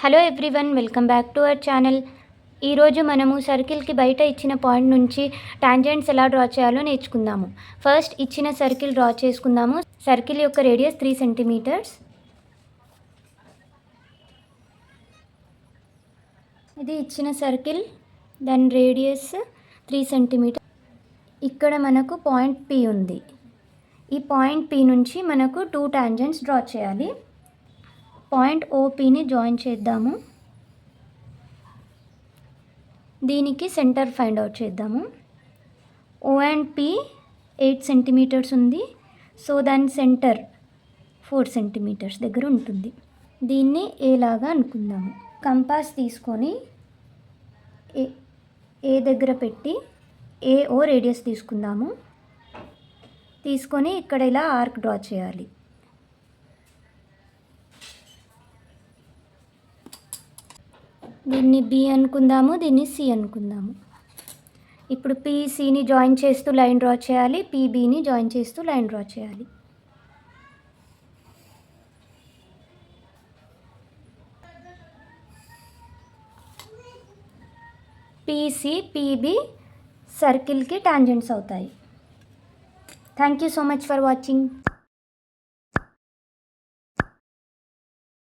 Hello everyone, welcome back to our channel. ఈరోజు మనము సర్కిల్కి బయట ఇచ్చిన పాయింట్ నుంచి టాంజెంట్స్ ఎలా డ్రా చేయాలో నేర్చుకుందాము. ఫస్ట్ ఇచ్చిన సర్కిల్ డ్రా చేసుకుందాము. సర్కిల్ యొక్క రేడియస్ 3 సెంటీమీటర్స్. ఇది ఇచ్చిన సర్కిల్, దాని రేడియస్ 3 సెంటీమీటర్. ఇక్కడ మనకు పాయింట్ పి ఉంది. ఈ పాయింట్ పి నుంచి మనకు 2 టాంజెంట్స్ డ్రా చేయాలి. పాయింట్ ఓపిని జాయిన్ చేద్దాము. దీనికి సెంటర్ ఫైండ్ అవుట్ చేద్దాము. ఓ అండ్ పి 8 సెంటీమీటర్స్ ఉంది. సో దాని సెంటర్ 4 సెంటీమీటర్స్ దగ్గర ఉంటుంది. దీన్ని ఏ లాగా అనుకుందాము. కంపాస్ తీసుకొని ఏ దగ్గర పెట్టి ఏఓ రేడియస్ తీసుకుందాము. తీసుకొని ఇక్కడ ఇలా ఆర్క్ డ్రా చేయాలి. దీన్ని బి అనుకుందాము, దీన్ని సి అనుకుందాము. ఇప్పుడు పిసిని జాయిన్ చేస్తూ లైన్ డ్రా చేయాలి, పిబిని జాయిన్ చేస్తూ లైన్ డ్రా చేయాలి. పిసి పిబి సర్కిల్కి టాంజెంట్స్ అవుతాయి. Thank you so much for watching.